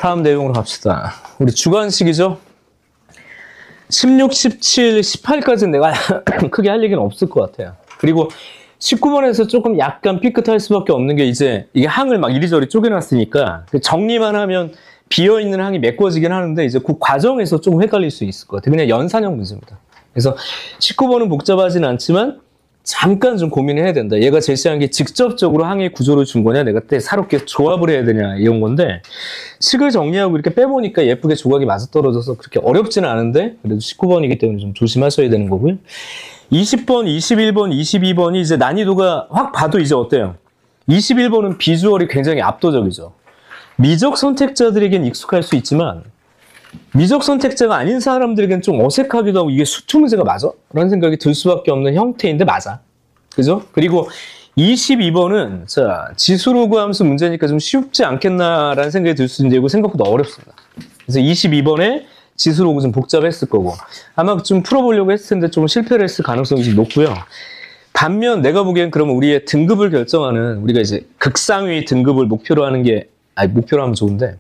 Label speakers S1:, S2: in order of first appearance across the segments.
S1: 다음 내용으로 갑시다. 우리 주관식이죠? 16, 17, 18까지는 내가 크게 할 얘기는 없을 것 같아요. 그리고 19번에서 조금 약간 삐끗할 수밖에 없는 게 이제 이게 항을 막 이리저리 쪼개놨으니까 정리만 하면 비어있는 항이 메꿔지긴 하는데 이제 그 과정에서 조금 헷갈릴 수 있을 것 같아요. 그냥 연산형 문제입니다. 그래서 19번은 복잡하진 않지만 잠깐 좀 고민해야 된다. 얘가 제시한 게 직접적으로 항의 구조를 준 거냐, 내가 때 새롭게 조합을 해야 되냐, 이런 건데, 식을 정리하고 이렇게 빼보니까 예쁘게 조각이 맞아떨어져서 그렇게 어렵지는 않은데, 그래도 19번이기 때문에 좀 조심하셔야 되는 거고요. 20번, 21번, 22번이 이제 난이도가 확 봐도 이제 어때요? 21번은 비주얼이 굉장히 압도적이죠. 미적 선택자들에겐 익숙할 수 있지만, 미적 선택자가 아닌 사람들에겐 좀 어색하기도 하고 이게 수투 문제가 맞아? 라는 생각이 들 수밖에 없는 형태인데 맞아. 그죠? 그리고 22번은 자 지수로그 함수 문제니까 좀 쉽지 않겠나라는 생각이 들 수 있는데 이거 생각보다 어렵습니다. 그래서 22번에 지수로그 좀 복잡했을 거고 아마 좀 풀어보려고 했을 텐데 좀 실패를 했을 가능성이 좀 높고요. 반면 내가 보기엔 그러면 우리의 등급을 결정하는 우리가 이제 극상위 등급을 목표로 하는 게 목표로 하면 좋은데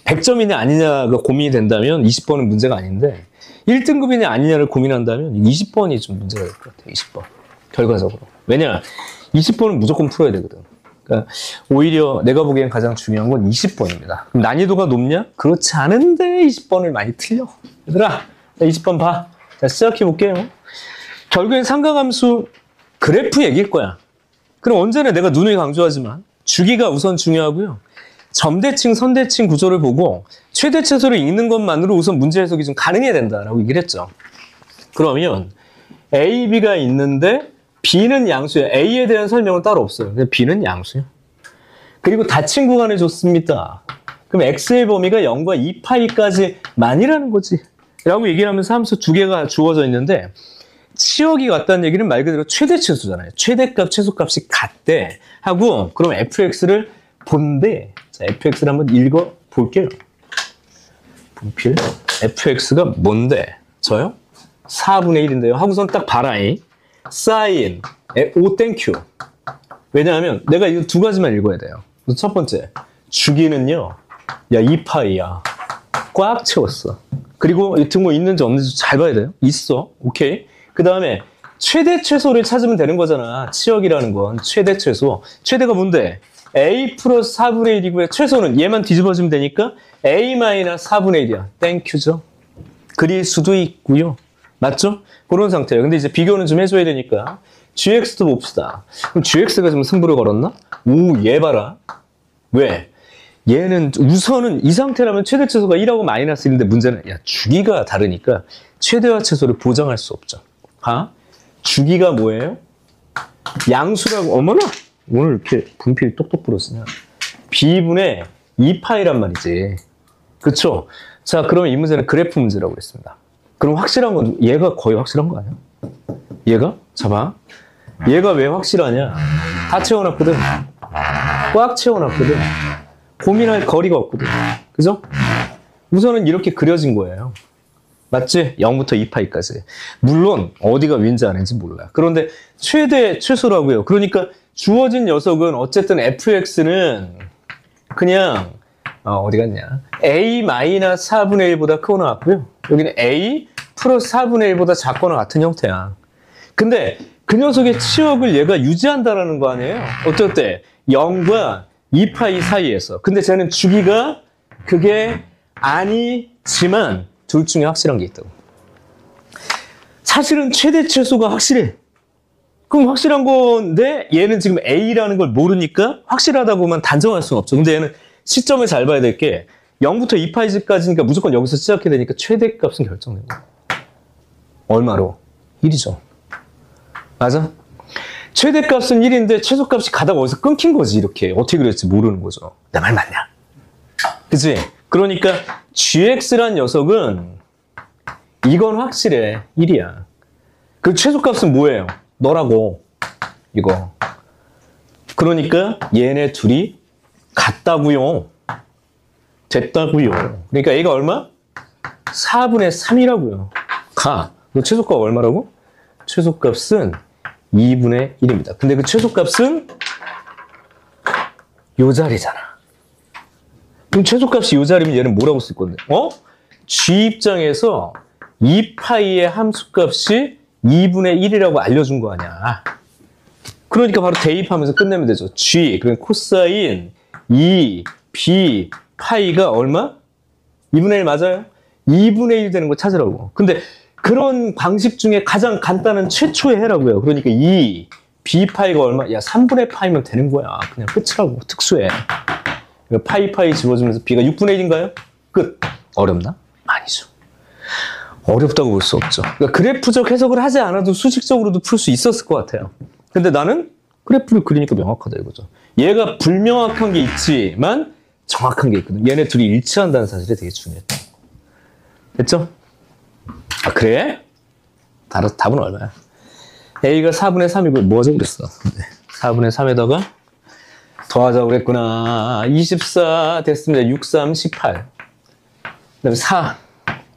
S1: 100점이냐 아니냐가 고민이 된다면 20번은 문제가 아닌데 1등급이냐 아니냐를 고민한다면 20번이 좀 문제가 될 것 같아요. 20번. 결과적으로. 왜냐? 20번은 무조건 풀어야 되거든. 그러니까 오히려 내가 보기엔 가장 중요한 건 20번입니다. 그럼 난이도가 높냐? 그렇지 않은데 20번을 많이 틀려. 얘들아, 20번 봐. 자, 시작해 볼게요. 결국엔 삼각함수 그래프 얘기일 거야. 그럼 언제나 내가 누누이 강조하지만 주기가 우선 중요하고요. 점대칭, 선대칭 구조를 보고 최대 최소를 읽는 것만으로 우선 문제 해석이 좀 가능해야 된다라고 얘기를 했죠. 그러면 A, B가 있는데 B는 양수예요. A에 대한 설명은 따로 없어요. 그냥 B는 양수예요. 그리고 닫힌 구간을 줬습니다. 그럼 X의 범위가 0과 2파이까지만이라는 거지. 라고 얘기를 하면서 함수 두 개가 주어져 있는데 치역이 같다는 얘기는 말 그대로 최대 최소잖아요. 최대값, 최소값이 같대 하고 그럼 fx를 본대. 자, fx를 한번 읽어볼게요. 분필. fx가 뭔데? 저요? 4분의 1인데요. 하고선 딱 봐라잉. 사인, 오 땡큐. 왜냐하면 내가 이 두 가지만 읽어야 돼요. 첫 번째, 주기는요. 야, 2파이야. 꽉 채웠어. 그리고 이 등호 있는지 없는지 잘 봐야 돼요. 있어. 오케이. 그 다음에 최대 최소를 찾으면 되는 거잖아. 치역이라는 건 최대 최소. 최대가 뭔데? a 플러스 4분의 1이고요. 최소는 얘만 뒤집어주면 되니까 a 마이너스 4분의 1이야. 땡큐죠. 그릴 수도 있고요. 맞죠? 그런 상태예요. 근데 이제 비교는 좀 해줘야 되니까 gx도 봅시다. 그럼 gx가 좀 승부를 걸었나? 오, 얘 봐라. 왜? 얘는 우선은 이 상태라면 최대 최소가 1하고 마이너스 1인데 문제는 야 주기가 다르니까 최대와 최소를 보정할 수 없죠. 주기가 뭐예요? 양수라고. 어머나! 오늘 이렇게 분필 똑똑 부러지냐? B분의 2파이란 말이지. 그쵸? 자, 그러면 이 문제는 그래프 문제라고 했습니다. 그럼 확실한 건 얘가 거의 확실한 거 아니야? 얘가? 잡아. 얘가 왜 확실하냐? 다 채워놨거든. 꽉 채워놨거든. 고민할 거리가 없거든. 그죠? 우선은 이렇게 그려진 거예요. 맞지? 0부터 2파이까지. 물론 어디가 위인지 아닌지 몰라요. 그런데 최대 최소라고요. 그러니까 주어진 녀석은 어쨌든 fx는 그냥 어디 갔냐? a-4분의 1보다 크거나 같고요. 여기는 a 플러스 4분의 1보다 작거나 같은 형태야. 근데 그 녀석의 치역을 얘가 유지한다라는 거 아니에요? 어떨 0과 2파이 사이에서. 근데 쟤는 주기가 그게 아니지만 둘 중에 확실한 게 있다고. 사실은 최대 최소가 확실해. 그럼 확실한 건데 얘는 지금 A라는 걸 모르니까 확실하다고만 단정할 수는 없죠. 근데 얘는 시점을 잘 봐야 될 게 0부터 2파이까지니까 무조건 여기서 시작해야 되니까 최대값은 결정된 거야. 얼마로? 1이죠. 맞아? 최대값은 1인데 최소값이 가다가 어디서 끊긴 거지. 이렇게. 어떻게 그랬지 모르는 거죠. 내 말 맞냐? 그치? 그러니까 gx란 녀석은 이건 확실해. 1이야. 그 최소값은 뭐예요? 너라고. 이거. 그러니까 얘네 둘이 같다고요. 됐다고요. 그러니까 얘가 얼마? 4분의 3이라고요. 가. 너 최소값 얼마라고? 최소값은 2분의 1입니다. 근데 그 최소값은 요 자리잖아. 그럼 최소값이 이 자리면 얘는 뭐라고 쓸 건데? G 입장에서 2파이의 함수값이 2분의 1이라고 알려준 거 아니야. 그러니까 바로 대입하면서 끝내면 되죠. G, 그러니까 코사인 2, B, 파이가 얼마? 2분의 1 맞아요? 2분의 1 되는 거 찾으라고. 근데 그런 방식 중에 가장 간단한 최초의 해라고요. 그러니까 2, B 파이가 얼마? 야, 3분의 파이면 되는 거야. 그냥 끝이라고. 특수해. 파이 집어주면서 B가 6분의 1인가요? 끝. 어렵나? 아니죠. 어렵다고 볼 수 없죠. 그러니까 그래프적 해석을 하지 않아도 수식적으로도 풀 수 있었을 것 같아요. 근데 나는 그래프를 그리니까 명확하다 이거죠. 얘가 불명확한 게 있지만 정확한 게 있거든. 얘네 둘이 일치한다는 사실이 되게 중요했다. 됐죠? 아, 그래? 답은 얼마야? A가 4분의 3이고 뭐죠 그랬어? 4분의 3에다가 더하자고 그랬구나. 24 됐습니다. 6, 3, 18. 그 다음에 4,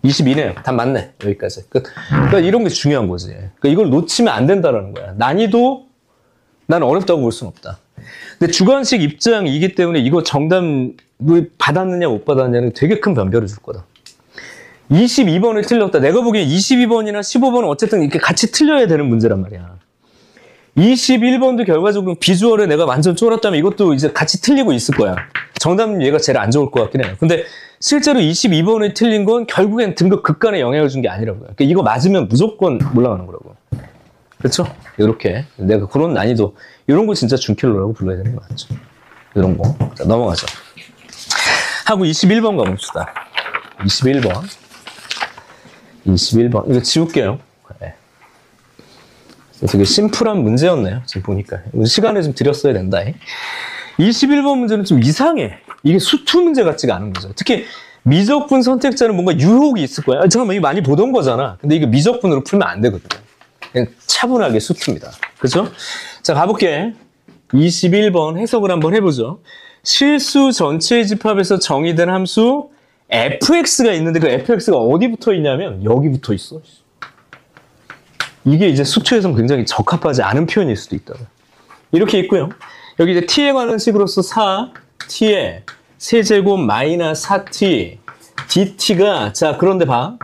S1: 22네요. 답 맞네. 여기까지. 그러니까 이런 게 중요한 거지. 그러니까 이걸 놓치면 안 된다는 거야. 난이도, 난 어렵다고 볼 수는 없다. 근데 주관식 입장이기 때문에 이거 정답을 받았느냐 못 받았느냐는 되게 큰 변별을 줄 거다. 22번을 틀렸다. 내가 보기엔 22번이나 15번은 어쨌든 이렇게 같이 틀려야 되는 문제란 말이야. 21번도 결과적으로 비주얼에 내가 완전 쫄았다면 이것도 이제 같이 틀리고 있을 거야. 정답은 얘가 제일 안 좋을 것 같긴 해요. 근데 실제로 22번을 틀린 건 결국엔 등급 극간에 영향을 준 게 아니라고요. 그러니까 이거 맞으면 무조건 올라가는 거라고. 그렇죠? 이렇게 내가 그런 난이도 이런 거 진짜 준킬러라고 불러야 되는 거 맞죠? 이런 거. 자, 넘어가죠. 하고 21번 가봅시다. 21번 이거 지울게요. 네. 되게 심플한 문제였네요. 지금 보니까 시간을 좀 드렸어야 된다. 21번 문제는 좀 이상해. 이게 수투 문제 같지가 않은 거죠. 특히 미적분 선택자는 뭔가 유혹이 있을 거야. 잠깐만, 이거 많이 보던 거잖아. 근데 이거 미적분으로 풀면 안 되거든요. 그냥 차분하게 수투입니다. 그죠? 자, 가볼게. 21번 해석을 한번 해보죠. 실수 전체의 집합에서 정의된 함수 fx가 있는데 그 fx가 어디 붙어 있냐면 여기 붙어 있어. 이게 이제 수투에서는 굉장히 적합하지 않은 표현일 수도 있다. 이렇게 있고요. 여기 이제 t에 관한 식으로서 4t에 세제곱 마이너스 4t dt가 자 그런데 봐.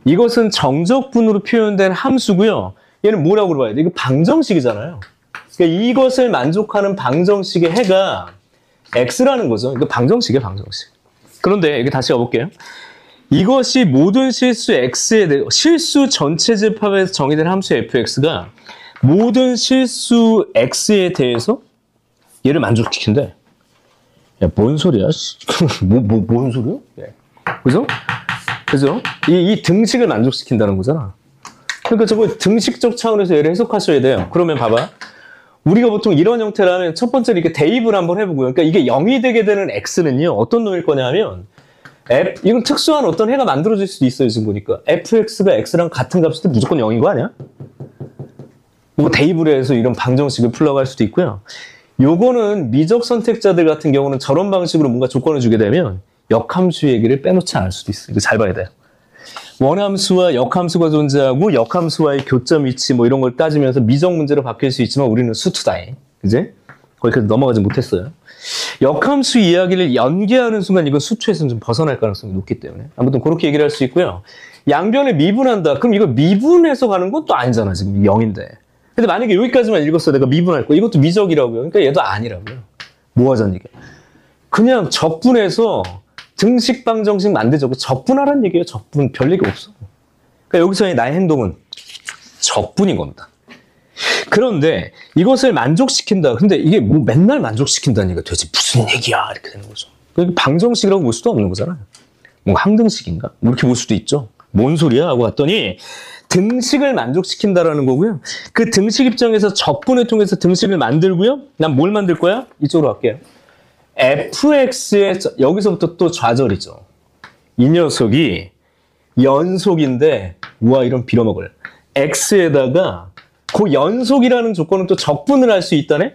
S1: 이것은 정적분으로 표현된 함수고요. 얘는 뭐라고 봐야 돼? 이거 방정식이잖아요. 그러니까 이것을 만족하는 방정식의 해가 x라는 거죠. 이거 방정식이에요, 방정식. 그런데 여기 다시 가볼게요. 이것이 모든 실수 x에 대해 실수 전체 집합에서 정의된 함수 fx가 모든 실수 x에 대해서 얘를 만족시킨대. 야, 뭔 소리야? 뭔 소리야? 예. 그죠? 그죠? 이 등식을 만족시킨다는 거잖아. 그러니까 저거 등식적 차원에서 얘를 해석하셔야 돼요. 그러면 봐봐. 우리가 보통 이런 형태라면 첫 번째로 이렇게 대입을 한번 해보고요. 그러니까 이게 0이 되게 되는 x는요. 어떤 놈일 거냐 하면 이건 특수한 어떤 해가 만들어질 수도 있어요. 지금 보니까. fx가 x랑 같은 값일 때 무조건 0인 거 아니야? 뭐 대입을 해서 이런 방정식을 풀러갈 수도 있고요. 요거는 미적 선택자들 같은 경우는 저런 방식으로 뭔가 조건을 주게 되면 역함수 얘기를 빼놓지 않을 수도 있어요. 이거 잘 봐야 돼요. 원함수와 역함수가 존재하고 역함수와의 교점 위치 뭐 이런 걸 따지면서 미적 문제로 바뀔 수 있지만 우리는 수투다잉. 그지? 거기까지 넘어가지 못했어요. 역함수 이야기를 연계하는 순간 이건 수투에서는 좀 벗어날 가능성이 높기 때문에 아무튼 그렇게 얘기를 할 수 있고요. 양변을 미분한다. 그럼 이거 미분해서 가는 건 또 아니잖아. 지금 0인데. 근데 만약에 여기까지만 읽었어. 내가 미분할 거. 이것도 미적이라고요. 그러니까 얘도 아니라고요. 뭐 하자는 얘기야. 그냥 적분해서 등식 방정식 만들죠. 적분하라는 얘기예요. 적분. 별 얘기 없어. 그러니까 여기서의 나의 행동은 적분인 겁니다. 그런데 이것을 만족시킨다. 근데 이게 뭐 맨날 만족시킨다는 얘기가 도대체 무슨 얘기야? 이렇게 되는 거죠. 그러니까 방정식이라고 볼 수도 없는 거잖아요. 뭐 항등식인가? 뭐 이렇게 볼 수도 있죠. 뭔 소리야? 하고 봤더니 등식을 만족시킨다라는 거고요. 그 등식 입장에서 적분을 통해서 등식을 만들고요. 난 뭘 만들 거야? 이쪽으로 갈게요. fx의 여기서부터 또 좌절이죠. 이 녀석이 연속인데 우와 이런 빌어먹을 x에다가 그 연속이라는 조건은 또 적분을 할 수 있다네?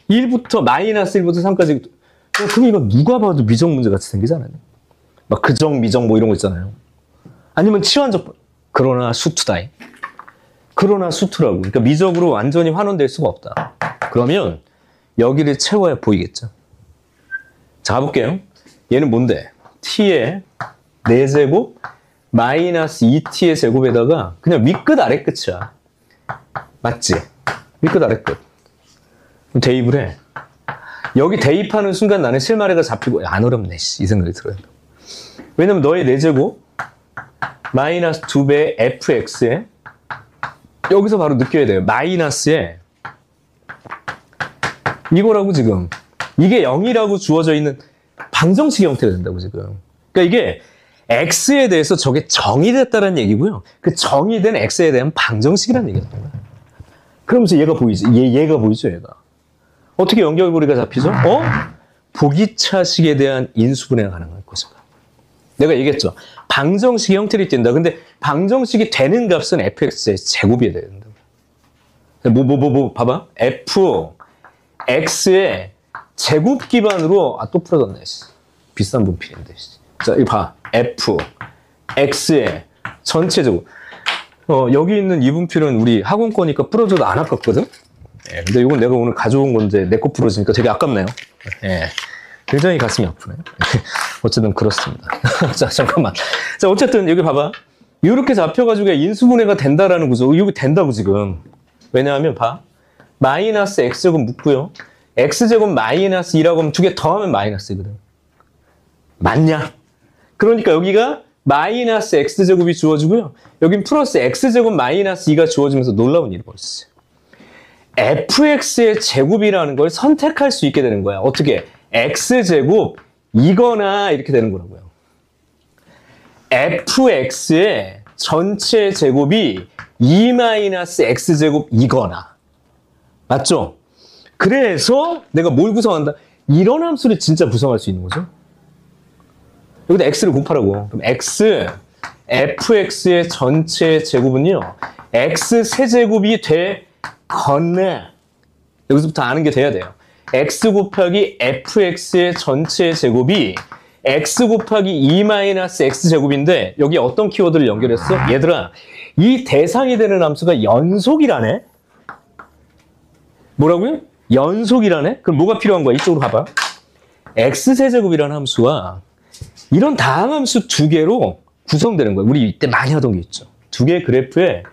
S1: 1부터 마이너스 1부터 3까지 그럼 이거 누가 봐도 미적 문제 같이 생기잖아요. 막 그정 미적 뭐 이런 거 있잖아요. 아니면 치환적 그러나 수투다잉. 그러나 수투라고. 그러니까 미적으로 완전히 환원될 수가 없다. 그러면 여기를 채워야 보이겠죠. 자, 가볼게요. 얘는 뭔데? t의 4제곱 마이너스 2t의 제곱에다가 그냥 윗끝 아래끝이야. 맞지? 윗끝 아래끝. 대입을 해. 여기 대입하는 순간 나는 실마리가 잡히고 안 어렵네. 이 생각이 들어요. 왜냐면 너의 4제곱 마이너스 2배 fx에 여기서 바로 느껴야 돼요. 마이너스에 이거라고 지금. 이게 0이라고 주어져 있는 방정식 형태가 된다고 지금. 그러니까 이게 x에 대해서 저게 정의됐다는 얘기고요. 그 정의된 x에 대한 방정식이라는 얘기가 되는 거야. 그러면서 얘가 보이지. 얘가 보이죠, 얘가. 어떻게 연결고리가 잡히죠? 보기차식에 대한 인수분해가 가능할 것인가. 내가 얘기했죠. 방정식의 형태를 띈다. 근데 방정식이 되는 값은 fx의 제곱이 돼야 된다. 봐봐. fx의 제곱 기반으로, 또 풀어졌네. 비싼 분필인데. 자, 이거 봐. fx의 전체 제곱. 여기 있는 이 분필은 우리 학원 거니까 풀어줘도 안 아깝거든? 예, 근데 이건 내가 오늘 가져온 건데 내 거 풀어지니까 되게 아깝네요. 예, 굉장히 가슴이 아프네. 어쨌든 그렇습니다. 자, 잠깐만. 자, 어쨌든 여기 봐봐. 이렇게 잡혀가지고 인수분해가 된다라는 거죠. 이거 된다고 지금. 왜냐하면 봐. 마이너스 x제곱 묻고요. x제곱 마이너스 2라고 하면 2개 더하면 마이너스거든. 맞냐? 그러니까 여기가 마이너스 x제곱이 주어지고요. 여긴 플러스 x제곱 마이너스 2가 주어지면서 놀라운 일이 벌어졌어요. fx의 제곱이라는 걸 선택할 수 있게 되는 거야. 어떻게? x제곱 이거나 이렇게 되는 거라고요. fx의 전체 제곱이 2-x제곱 이거나. 맞죠? 그래서 내가 뭘 구성한다? 이런 함수를 진짜 구성할 수 있는 거죠. 여기다 x를 곱하라고. 그럼 fx의 전체 제곱은요. x 세제곱이 되거나 여기서부터 아는 게 돼야 돼요. x 곱하기 fx의 전체 제곱이 x 곱하기 2-x제곱인데 여기 어떤 키워드를 연결했어? 얘들아, 이 대상이 되는 함수가 연속이라네? 뭐라고요? 연속이라네? 그럼 뭐가 필요한 거야? 이쪽으로 가봐. x세제곱이라는 함수와 이런 다항함수 2개로 구성되는 거예요. 우리 이때 많이 하던 게 있죠. 2개의 그래프에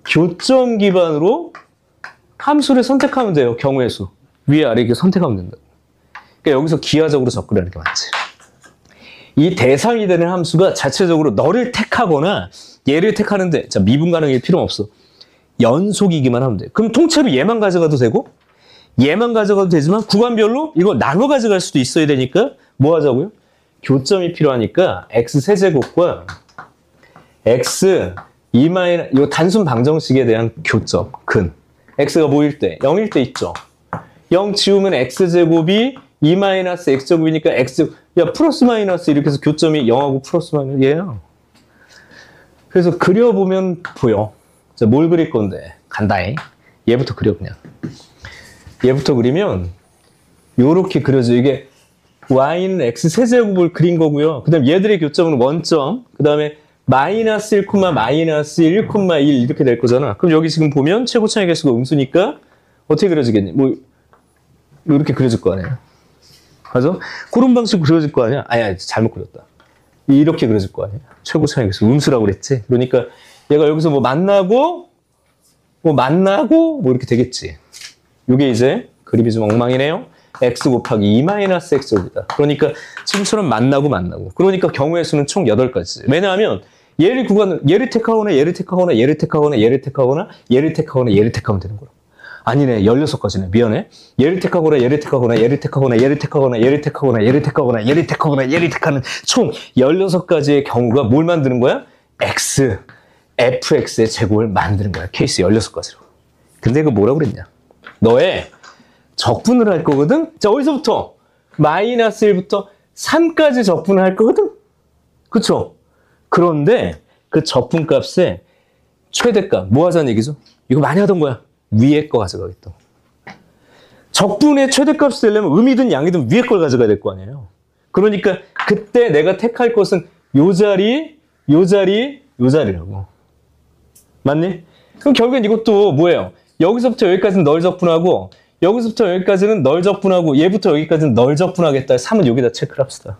S1: 교점 기반으로 함수를 선택하면 돼요. 경우의 수. 위에 아래 이렇게 선택하면 된다고. 그러니까 여기서 기하적으로 접근하는 게 맞지. 이 대상이 되는 함수가 자체적으로 너를 택하거나 얘를 택하는데 자, 미분 가능일 필요는 없어. 연속이기만 하면 돼. 그럼 통째로 얘만 가져가도 되고 얘만 가져가도 되지만 구간별로 이거 나눠 가져갈 수도 있어야 되니까 뭐 하자고요? 교점이 필요하니까 x 세제곱과 x 2- 이 단순 방정식에 대한 교점, 근. x가 뭐일 때? 0일 때 있죠. 0 지우면 x제곱이 2-x제곱이니까 x, 야, 플러스 마이너스 이렇게 해서 교점이 0하고 플러스 마이너스 얘예요. 그래서 그려보면 보여. 자, 뭘 그릴 건데? 간다잉. 얘부터 그려, 그냥. 얘부터 그리면 요렇게 그려져. 이게 y는 x 세제곱을 그린 거고요. 그 다음 얘들의 교점은 원점, 그 다음에 마이너스 1, 마이너스 1, 1 이렇게 될 거잖아. 그럼 여기 지금 보면 최고차의 개수가 음수니까 어떻게 그려지겠니? 뭐 이렇게 그려질 거 아니에요. 맞아? 그런 방식으로 그려질 거 아니야? 아니야, 잘못 그렸다. 이렇게 그려질 거 아니야? 최고차의 개수 음수라고 그랬지. 그러니까 얘가 여기서 뭐 만나고 이렇게 되겠지. 이게 이제 그림이 좀 엉망이네요. x 곱하기 2-x제곱이다. 그러니까 지금처럼 만나고. 그러니까 경우의 수는 총 8가지. 왜냐하면 얘를 택하거나 얘를 택하거나 얘를 택하거나 얘를 택하거나 얘를 택하거나 얘를 택하면 되는 거야. 아니네, 16가지네. 미안해. 얘를 택하거나 얘를 택하거나 얘를 택하거나 얘를 택하거나 얘를 택하거나 얘를 택하거나 얘를 택하거나 얘를 택하는 총 16가지의 경우가 뭘 만드는 거야? fx의 제곱을 만드는 거야. 케이스 16가지로. 근데 이거 뭐라고 그랬냐? 너의 적분을 할 거거든? 자, 어디서부터? 마이너스 1부터 3까지 적분을 할 거거든? 그쵸? 그런데 그 적분값에 최대값, 뭐 하자는 얘기죠? 이거 많이 하던 거야. 위에 거 가져가겠다. 적분의 최대값이 되려면 음이든 양이든 위에 걸 가져가야 될 거 아니에요. 그러니까 그때 내가 택할 것은 요 자리, 요 자리, 요 자리라고. 맞니? 그럼 결국엔 이것도 뭐예요? 여기서부터 여기까지는 널 적분하고 여기서부터 여기까지는 널 적분하고 얘부터 여기까지는 널 적분하겠다. 3은 여기다 체크를 합시다.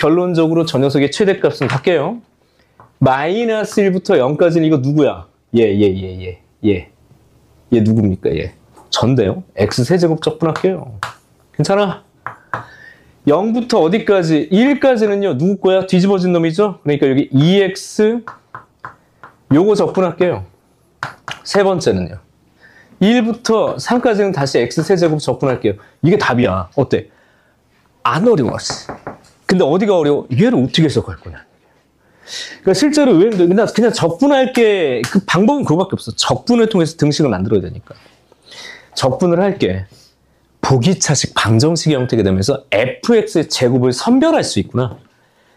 S1: 결론적으로 저 녀석의 최대값은 갈게요. 마이너스 1부터 0까지는 이거 누구야? 얘 누굽니까? 얘 전데요. x세제곱 적분할게요. 괜찮아? 0부터 어디까지? 1까지는요. 누구 거야? 뒤집어진 놈이죠? 그러니까 여기 2x 요거 적분할게요. 세 번째는요. 1부터 3까지는 다시 x세제곱 적분할게요. 이게 답이야. 어때? 안 어려웠어. 근데 어디가 어려워? 얘를 어떻게 해석할 거냐. 그러니까 실제로 그냥 적분할 게 그 방법은 그거밖에 없어. 적분을 통해서 등식을 만들어야 되니까. 적분을 할게. 보기차식 방정식의 형태가 되면서 fx의 제곱을 선별할 수 있구나.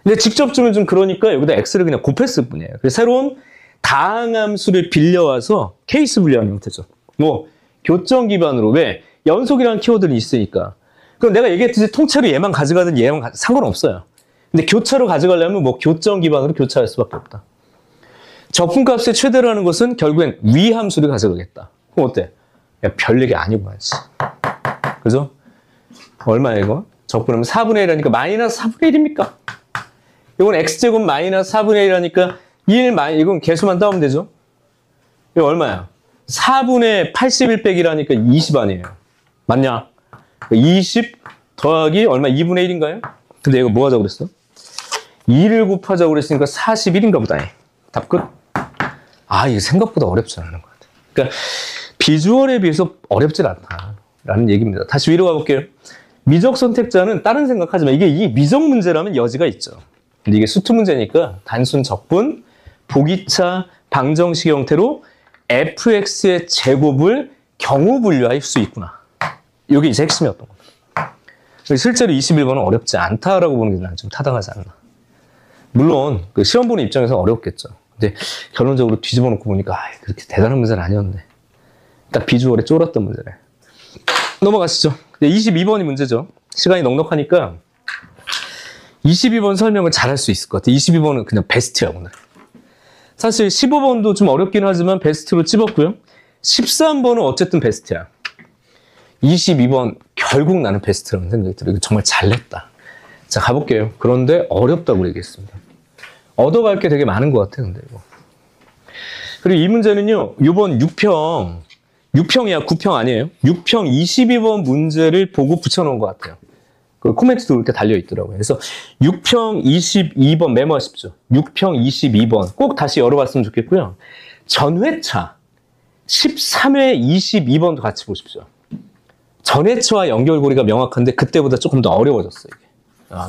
S1: 근데 직접 주면 좀 그러니까 여기다 x를 그냥 곱했을 뿐이에요. 그래서 새로운 다항함수를 빌려와서 케이스 분류하는 형태죠. 뭐 교점 기반으로 왜? 연속이라는 키워드는 있으니까. 그럼 내가 얘기했듯이 통째로 얘만 가져가든 얘만 상관없어요. 근데 교차로 가져가려면 뭐 교점 기반으로 교차할 수밖에 없다. 적분값의 최대라는 것은 결국엔 위함수를 가져가겠다. 그럼 어때? 야, 별 얘기 아니구만. 그죠? 얼마야 이거? 적분하면 4분의 1하니까 마이너스 4분의 1입니까? 이건 x제곱 마이너스 4분의 1하니까 1 이건 개수만 따오면 되죠? 이거 얼마야? 4분의 81 빼기라니까 20 아니에요. 맞냐? 20 더하기 얼마? 2분의 1인가요? 근데 이거 뭐 하자고 그랬어? 2를 곱하자고 그랬으니까 41인가 보다. 답 끝? 아, 이게 생각보다 어렵지 않은 것 같아. 그러니까 비주얼에 비해서 어렵질 않다라는 얘기입니다. 다시 위로 가볼게요. 미적 선택자는 다른 생각하지 마. 이게 미적 문제라면 여지가 있죠. 근데 이게 수투 문제니까 단순 적분, 보기차, 방정식 형태로 fx의 제곱을 경우 분류할 수 있구나. 이게 이제 핵심이었던 겁니다. 실제로 21번은 어렵지 않다라고 보는 게 난 좀 타당하지 않나. 물론 그 시험 보는 입장에서 어렵겠죠. 근데 결론적으로 뒤집어 놓고 보니까 그렇게 대단한 문제는 아니었네. 딱 비주얼에 쫄았던 문제네. 넘어가시죠. 22번이 문제죠. 시간이 넉넉하니까 22번 설명을 잘 할 수 있을 것 같아. 22번은 그냥 베스트야 오늘. 사실 15번도 좀 어렵긴 하지만 베스트로 찝었고요. 13번은 어쨌든 베스트야. 22번 결국 나는 베스트라는 생각이 들어요. 이거 정말 잘냈다. 자, 가볼게요. 그런데 어렵다고 얘기했습니다. 얻어갈 게 되게 많은 것 같아요. 근데 이거. 그리고 이 문제는요. 이번 6평이야 9평 아니에요. 6평 22번 문제를 보고 붙여놓은 것 같아요. 그 코멘트도 이렇게 달려있더라고요. 그래서 6평 22번 메모하십시오. 6평 22번 꼭 다시 열어봤으면 좋겠고요. 전회차 13회 22번도 같이 보십시오. 전회차와 연결고리가 명확한데 그때보다 조금 더 어려워졌어요. 이게.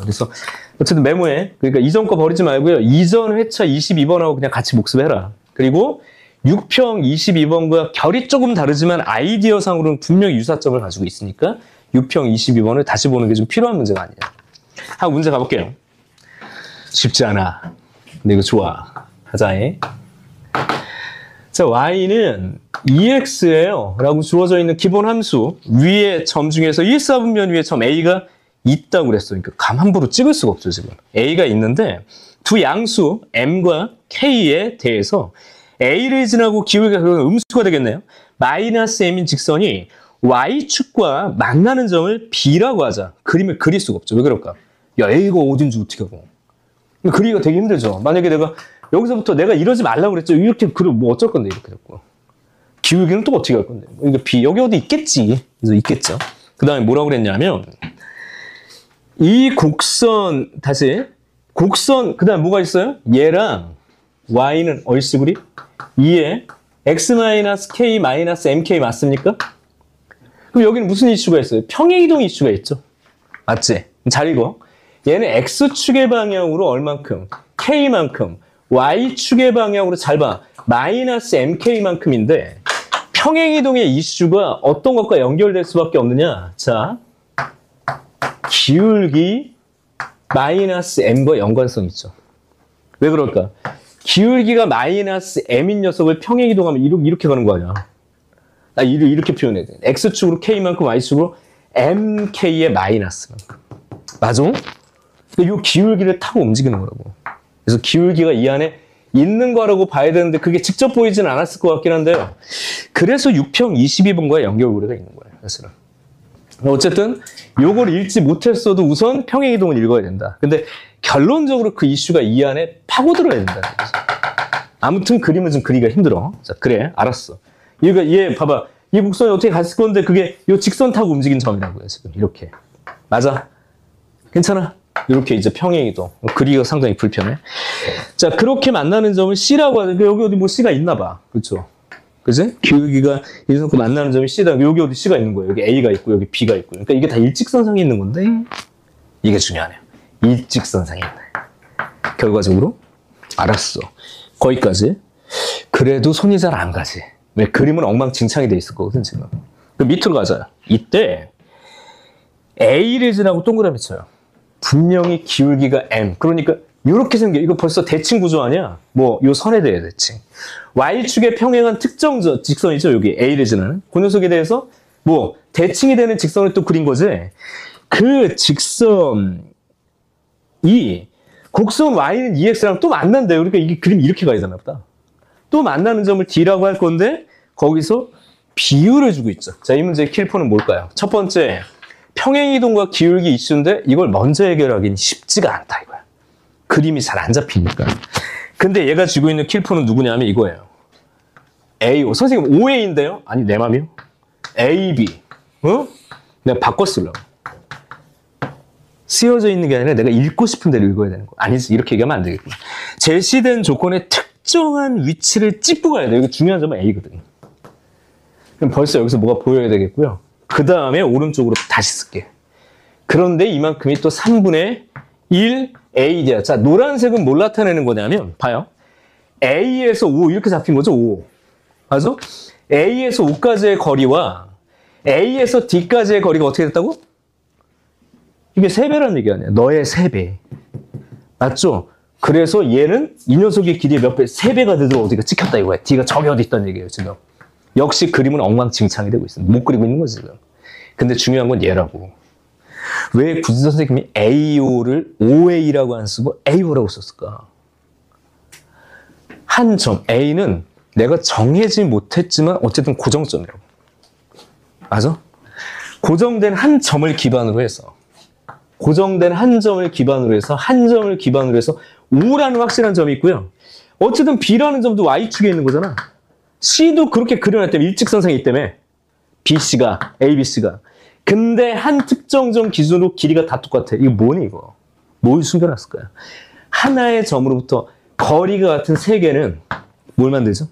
S1: 그래서 어쨌든 메모해. 그러니까 이전 거 버리지 말고요. 이전 회차 22번하고 그냥 같이 복습해라. 그리고 6평 22번과 결이 조금 다르지만 아이디어상으로는 분명히 유사점을 가지고 있으니까 6평 22번을 다시 보는 게 좀 필요한 문제가 아니냐. 한 문제 가볼게요. 쉽지 않아. 근데 이거 좋아. 하자에. 자, y는 2x예요. 라고 주어져 있는 기본 함수. 위에 점 중에서 1사분면 위에 점 a가 있다고 그랬어요. 그러니까 감 함부로 찍을 수가 없죠, 지금. a가 있는데 두 양수 m과 k에 대해서 a를 지나고 기울기가 음수가 되겠네요. 마이너스 m인 직선이 y축과 만나는 점을 b라고 하자. 그림을 그릴 수가 없죠. 왜 그럴까? 야, a가 어딘지 어떻게 하고. 그리기가 되게 힘들죠. 만약에 내가 여기서부터 내가 이러지 말라고 그랬죠. 이렇게 그리고 뭐 어쩔 건데 이렇게 됐고. 기울기는 또 어떻게 할 건데. 그러니까 b 여기 어디 있겠지. 그래서 있겠죠. 그 다음에 뭐라고 그랬냐면 이 곡선 다시 곡선 그 다음 뭐가 있어요? 얘랑 y는 얼씨구리 2에 x-k-mk 맞습니까? 그럼 여기는 무슨 이슈가 있어요? 평행이동 이슈가 있죠. 맞지? 잘 읽어. 얘는 x축의 방향으로 얼만큼? k만큼. y축의 방향으로 잘 봐. 마이너스 mk만큼인데 평행이동의 이슈가 어떤 것과 연결될 수밖에 없느냐? 자, 기울기 마이너스 m과 연관성 있죠. 왜 그럴까? 기울기가 마이너스 m인 녀석을 평행이동하면 이렇게 가는 거 아니야. 나 이렇게 표현해야 돼. x축으로 k만큼 y축으로 mk의 마이너스만큼. 맞아? 이 기울기를 타고 움직이는 거라고. 그래서 기울기가 이 안에 있는 거라고 봐야 되는데 그게 직접 보이지는 않았을 것 같긴 한데요. 그래서 6평 22번과의 연결고리가 있는 거예요. 사실은. 어쨌든 요걸 읽지 못했어도 우선 평행이동을 읽어야 된다. 근데 결론적으로 그 이슈가 이 안에 파고들어야 된다는 거지. 아무튼 그림은 좀 그리기가 힘들어. 자, 그래, 알았어. 얘 봐봐. 이 곡선이 어떻게 갔을 건데 그게 요 직선 타고 움직인 점이라고요. 지금 이렇게. 맞아? 괜찮아? 이렇게 이제 평행이동. 그리기가 상당히 불편해. 자, 그렇게 만나는 점을 C라고 하죠. 여기 어디 뭐 C가 있나 봐. 그렇죠? 그지? 기울기가 이렇게 만나는 점이 C다. 여기 어디 C가 있는 거예요. 여기 A가 있고 여기 B가 있고. 그러니까 이게 다 일직선상에 있는 건데 이게 중요하네요. 일직선상에 있네. 결과적으로 알았어. 거기까지. 그래도 손이 잘 안 가지. 왜? 그림은 엉망진창이 돼 있을 거거든 지금. 그 밑으로 가자. 이때 A를 지나고 동그라미 쳐요. 분명히 기울기가 M. 그러니까 이렇게 생겨. 이거 벌써 대칭 구조 아니야? 뭐 요 선에 대해 대칭. Y축에 평행한 특정 직선이죠. 여기 A를 지나는. 그 녀석에 대해서 뭐 대칭이 되는 직선을 또 그린 거지. 그 직선이 곡선 Y는 EX랑 또 만난대요. 그러니까 이게 그림이 이렇게 가야 되나 보다. 또 만나는 점을 D라고 할 건데 거기서 비율을 주고 있죠. 자, 이 문제의 킬포는 뭘까요? 첫 번째, 평행이동과 기울기 이슈인데 이걸 먼저 해결하기는 쉽지가 않다 이거야. 그림이 잘 안 잡히니까. 근데 얘가 쥐고 있는 킬포는 누구냐면 이거예요. AO. 선생님 OA인데요? 아니 내 맘이요. AB. 어? 내가 바꿔 쓰려고. 쓰여져 있는 게 아니라 내가 읽고 싶은 대로 읽어야 되는 거. 아니지, 이렇게 얘기하면 안 되겠구나. 제시된 조건의 특정한 위치를 찝고 가야 돼요. 이거 중요한 점은 A거든. 그럼 벌써 여기서 뭐가 보여야 되겠고요. 그 다음에 오른쪽으로 다시 쓸게. 그런데 이만큼이 또 3분의 1 A야. 자, 노란색은 뭘 나타내는 거냐면, 봐요. A에서 O 이렇게 잡힌 거죠, O. 맞아? A에서 O까지의 거리와 A에서 D까지의 거리가 어떻게 됐다고? 이게 3배라는 얘기 아니야. 너의 3배. 맞죠? 그래서 얘는 이 녀석의 길이의 몇 배? 3배가 되도록 어디가 찍혔다 이거야. D가 저기 어디 있다는 얘기예요, 지금. 역시 그림은 엉망진창이 되고 있어. 못 그리고 있는 거지, 지금. 근데 중요한 건 얘라고. 왜 굳이 선생님이 AO를 OA라고 안 쓰고 AO라고 썼을까? 한 점, A는 내가 정해지 못했지만 어쨌든 고정점이라고. 맞아? 고정된 한 점을 기반으로 해서 고정된 한 점을 기반으로 해서 한 점을 기반으로 해서 O라는 확실한 점이 있고요. 어쨌든 B라는 점도 Y축에 있는 거잖아. C도 그렇게 그려놨다며 일직선상에 있다며. BC가, ABC가. 근데 한 특정 점 기준으로 길이가 다 똑같아. 이거 뭐니 이거? 뭘 숨겨놨을까요? 하나의 점으로부터 거리가 같은 세 개는 뭘 만들죠?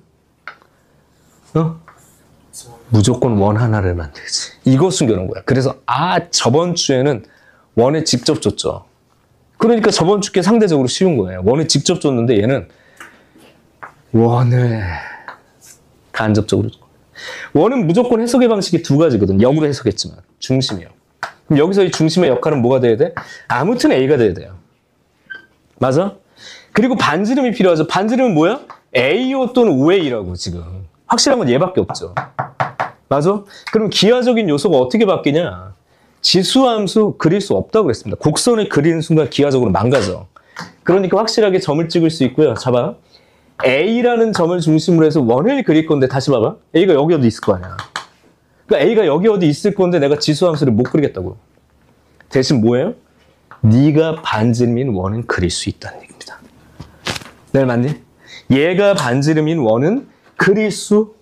S1: 무조건 원 하나를 만들지. 이거 숨겨놓은 거야. 그래서 저번 주에는 원에 직접 줬죠. 그러니까 저번 주께 상대적으로 쉬운 거예요. 원에 직접 줬는데 얘는 원을 간접적으로 줘. 원은 무조건 해석의 방식이 두 가지거든. 역으로 해석했지만 중심이요. 그럼 여기서 이 중심의 역할은 뭐가 돼야 돼? 아무튼 A가 돼야 돼요. 맞아? 그리고 반지름이 필요하죠. 반지름은 뭐야? AO 또는 OA라고 지금. 확실한 건 얘밖에 없죠. 맞아? 그럼 기하적인 요소가 어떻게 바뀌냐? 지수함수 그릴 수 없다고 그랬습니다. 곡선을 그리는 순간 기하적으로 망가져. 그러니까 확실하게 점을 찍을 수 있고요. 잡아. A라는 점을 중심으로 해서 원을 그릴 건데 다시 봐봐. A가 여기 어디 있을 거 아니야. 그러니까 A가 여기 어디 있을 건데 내가 지수함수를 못 그리겠다고. 대신 뭐예요? 네가 반지름인 원은 그릴 수 있다는 얘기입니다. 네, 맞니? 얘가 반지름인 원은 그릴 수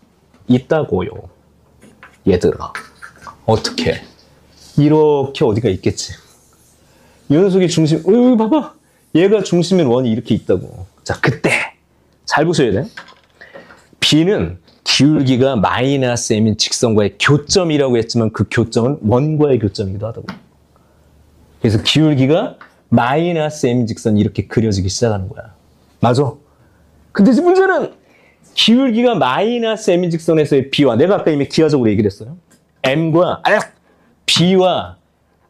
S1: 있다고요. 얘들아. 어떻게? 이렇게 어디가 있겠지. 이 녀석이 중심, 여기 봐봐. 얘가 중심인 원이 이렇게 있다고. 자, 그때 잘 보셔야 돼. B는 기울기가 마이너스 M인 직선과의 교점이라고 했지만 그 교점은 원과의 교점이기도 하다고. 그래서 기울기가 마이너스 M인 직선이 이렇게 그려지기 시작하는 거야. 맞아? 근데 지금 문제는 기울기가 마이너스 M인 직선에서의 B와 내가 아까 이미 기하적으로 얘기를 했어요. M과 B와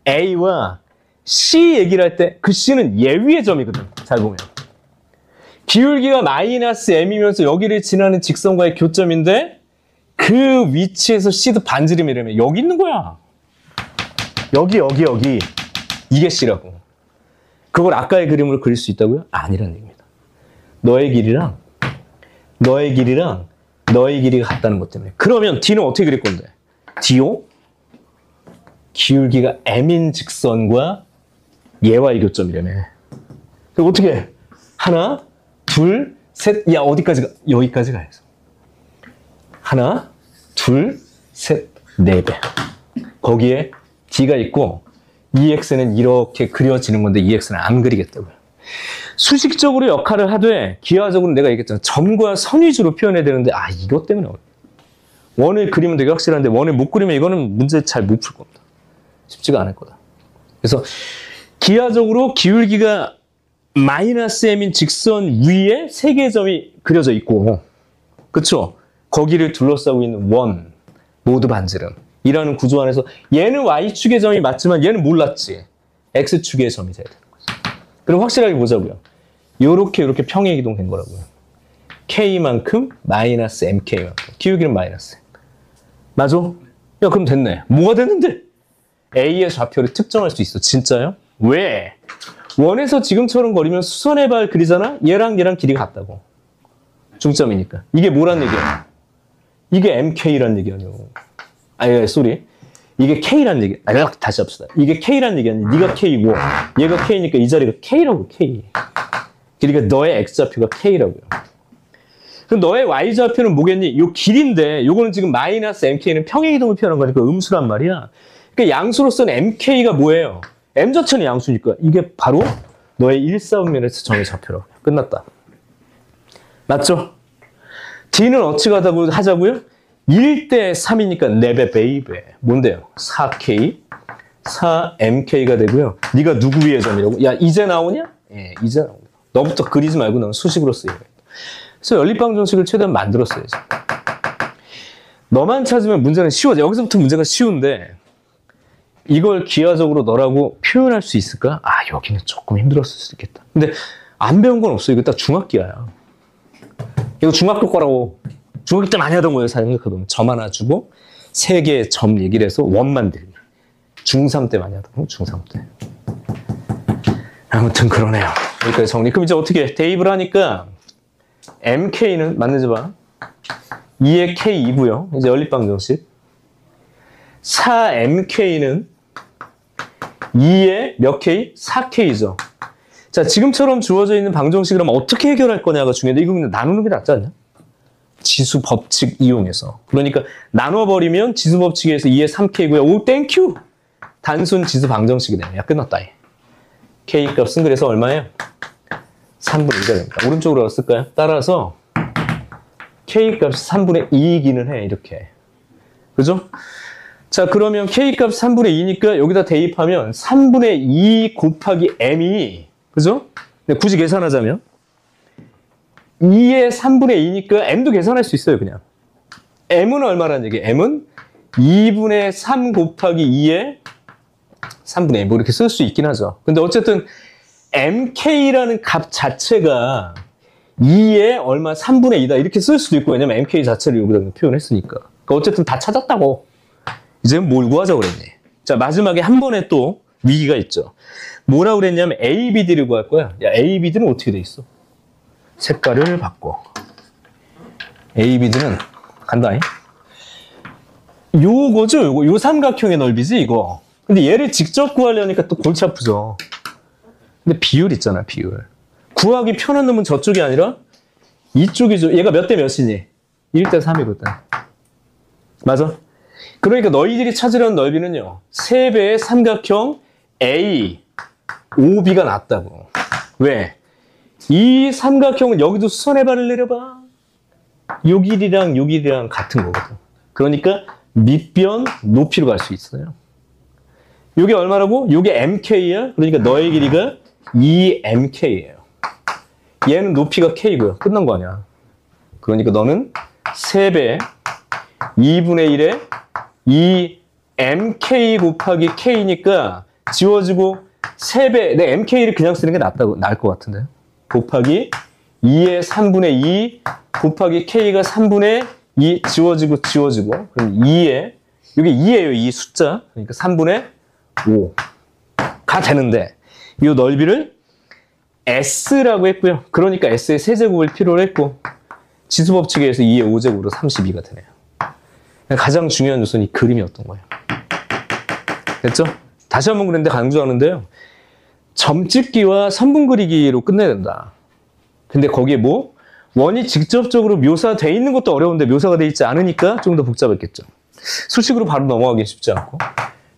S1: A와 C 얘기를 할 때 그 C는 얘 위의 점이거든. 잘 보면. 기울기가 마이너스 M이면서 여기를 지나는 직선과의 교점인데 그 위치에서 C도 반지름이라면 여기 있는 거야. 여기. 이게 C라고. 그걸 아까의 그림으로 그릴 수 있다고요? 아니라는 얘기입니다. 너의 길이랑 너의 길이가 같다는 것 때문에. 그러면 D는 어떻게 그릴 건데? DO? 기울기가 M인 직선과 얘와의 교점이라며. 어떻게 해? 하나, 둘, 셋. 야, 어디까지 가? 여기까지 가야죠. 하나, 둘, 셋, 4배. 거기에 D가 있고 EX는 이렇게 그려지는 건데 EX는 안 그리겠다고요. 수식적으로 역할을 하되 기하적으로 내가 얘기했잖아. 점과 선 위주로 표현해야 되는데 이것 때문에 원을 그리면 되게 확실한데 원을 못 그리면 이거는 문제 잘 못 풀 겁니다. 쉽지가 않을 거다. 그래서 기하적으로 기울기가 마이너스 m인 직선 위에 3개의 점이 그려져 있고, 그쵸? 거기를 둘러싸고 있는 원, 모두 반지름 이라는 구조 안에서 얘는 y축의 점이 맞지만 얘는 몰랐지. x축의 점이 돼야 되는 거죠. 그럼 확실하게 보자고요. 요렇게 평행 이동된 거라고요. k만큼 마이너스 mk만큼. 기울기는 마이너스 m. 맞아? 야, 그럼 됐네. 뭐가 됐는데? A의 좌표를 특정할 수 있어. 진짜요? 왜? 원에서 지금처럼 거리면 수선의 발 그리잖아? 얘랑 길이가 같다고. 중점이니까. 이게 뭐란 얘기야? 이게 MK란 얘기야요. 쏘리. 이게 K란 얘기. 다시 합시다. 이게 K란 얘기 아니야. 네가 K고 얘가 K니까 이 자리가 K라고, K. 그러니까 너의 X좌표가 K라고요. 그럼 너의 Y좌표는 뭐겠니? 요 길인데 요거는 지금 마이너스 MK는 평행이동을 표현한 거니까 음수란 말이야. 그러니까 양수로서는 MK가 뭐예요? M좌표는 양수니까 이게 바로 너의 1사분면에서 점의 좌표라고. 끝났다. 맞죠? D는 어찌 가다고 하자고요? 1대 3이니까 4배 베이베. 뭔데요? 4K, 4MK가 되고요. 네가 누구 위의 점이라고? 야, 이제 나오냐? 예, 이제 나옵니다. 너부터 그리지 말고 넌 수식으로 쓰여야겠다. 그래서 연립방정식을 최대한 만들었어야지. 너만 찾으면 문제는 쉬워져. 여기서부터 문제가 쉬운데 이걸 기하적으로 너라고 표현할 수 있을까? 여기는 조금 힘들었을 수도 있겠다. 근데 안 배운 건 없어. 이거 딱 중학기야. 이거 중학교 거라고. 중학교 때 많이 하던 거예요. 생각해보면. 점 하나 주고 3개의 점 얘기를 해서 원 만들기. 중3 때 많이 하던 거. 중3 때. 아무튼 그러네요. 여기까지 정리. 그럼 이제 어떻게 해? 대입을 하니까 MK는 맞는지 봐. 2의 K2고요. 이제 연립방정식. 4MK는 2의 몇 K? 4K죠. 자, 지금처럼 주어져 있는 방정식을 하면 어떻게 해결할 거냐가 중요한데 이거 그냥 나누는 게 낫지 않냐? 지수 법칙 이용해서. 그러니까 나눠버리면 지수 법칙에 의해서 2의 3K고요. 오, 땡큐! 단순 지수 방정식이 되네. 야, 끝났다. K 값은 그래서 얼마예요? 3분의 2가 됩니다. 오른쪽으로 쓸까요? 따라서 K 값이 3분의 2이기는 해. 이렇게. 그죠? 자, 그러면 K값 3분의 2니까 여기다 대입하면 3분의 2 곱하기 M이, 그죠? 근데 굳이 계산하자면 2의 3분의 2니까 M도 계산할 수 있어요, 그냥. M은 얼마라는 얘기예요? M은 2분의 3 곱하기 2의 3분의 2. 뭐 이렇게 쓸 수 있긴 하죠. 근데 어쨌든 MK라는 값 자체가 2의 얼마 3분의 2다. 이렇게 쓸 수도 있고, 왜냐면 MK 자체를 여기다 표현했으니까. 그러니까 어쨌든 다 찾았다고. 이제 뭘 구하자고 그랬니? 자, 마지막에 한 번에 또 위기가 있죠. 뭐라고 그랬냐면 A, B, D를 구할 거야. 야, A, B, D는 어떻게 돼 있어? 색깔을 바꿔. A, B, D는 간다. 요거죠? 요 삼각형의 넓이지, 이거. 근데 얘를 직접 구하려니까 또 골치 아프죠. 근데 비율 있잖아, 비율. 구하기 편한 놈은 저쪽이 아니라 이쪽이죠. 얘가 몇 대 몇이니? 1대 3이거든. 맞아? 그러니까 너희들이 찾으려는 넓이는요. 3배의 삼각형 A, OB가 낫다고. 왜? 이 삼각형은 여기도 수선의 발을 내려봐. 요 길이랑 요 길이랑 같은 거거든. 그러니까 밑변 높이로 갈 수 있어요. 요게 얼마라고? 요게 MK야. 그러니까 너의 길이가 2MK예요. 얘는 높이가 K고요. 끝난 거 아니야. 그러니까 너는 3배 2분의 1에 2MK 곱하기 K니까 지워지고 3배, 내 MK를 그냥 쓰는 게 나을 것 같은데. 곱하기 2의 3분의 2 곱하기 K가 3분의 2 지워지고 그럼 2에, 이게 2예요, 2 숫자. 그러니까 3분의 5가 되는데 이 넓이를 S라고 했고요. 그러니까 S의 세제곱을 필요로 했고 지수법칙에 의해서 2의 5제곱으로 32가 되네요. 가장 중요한 요소는 이 그림이었던 거예요. 됐죠? 다시 한번 그랬는데 강조하는데요. 점 찍기와 선분 그리기로 끝내야 된다. 근데 거기에 뭐? 원이 직접적으로 묘사돼 있는 것도 어려운데 묘사가 돼 있지 않으니까 좀 더 복잡했겠죠. 수식으로 바로 넘어가기 쉽지 않고.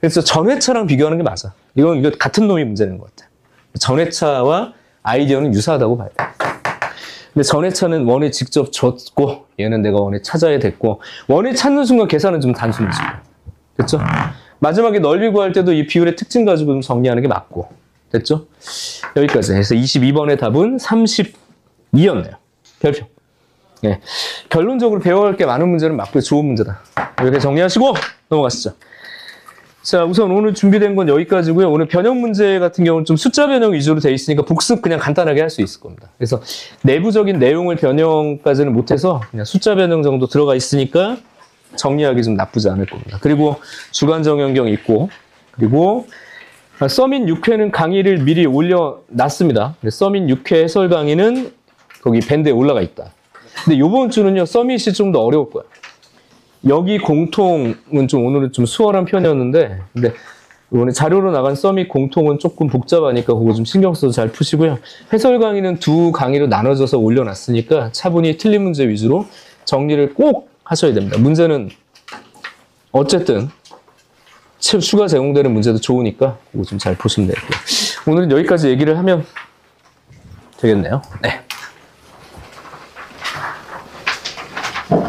S1: 그래서 전회차랑 비교하는 게 맞아. 이거 같은 놈이 문제는 것 같아. 전회차와 아이디어는 유사하다고 봐야 돼. 근데 전회차는 원에 직접 줬고 얘는 내가 원에 찾아야 됐고 원에 찾는 순간 계산은 좀 단순해지고. 됐죠? 마지막에 넓이 구할 때도 이 비율의 특징 가지고 좀 정리하는 게 맞고. 됐죠? 여기까지 해서 22번의 답은 32였네요. 별표. 네. 결론적으로 배워갈 게 많은 문제는 맞고요. 좋은 문제다. 이렇게 정리하시고 넘어가시죠. 자, 우선 오늘 준비된 건 여기까지고요. 오늘 변형 문제 같은 경우는 좀 숫자 변형 위주로 돼 있으니까 복습 그냥 간단하게 할 수 있을 겁니다. 그래서 내부적인 내용을 변형까지는 못해서 그냥 숫자 변형 정도 들어가 있으니까 정리하기 좀 나쁘지 않을 겁니다. 그리고 주간 정형경 있고 그리고 서민 6회는 강의를 미리 올려놨습니다. 서민 6회 해설 강의는 거기 밴드에 올라가 있다. 근데 이번 주는요, 서밋이 좀 더 어려울 거야. 여기 공통은 좀 오늘은 좀 수월한 편이었는데, 근데 이번에 자료로 나간 서밋 공통은 조금 복잡하니까 그거 좀 신경 써서 잘 푸시고요. 해설 강의는 두 강의로 나눠져서 올려놨으니까 차분히 틀린 문제 위주로 정리를 꼭 하셔야 됩니다. 문제는 어쨌든 추가 제공되는 문제도 좋으니까 그거 좀 잘 보시면 되고요. 오늘은 여기까지 얘기를 하면 되겠네요. 네.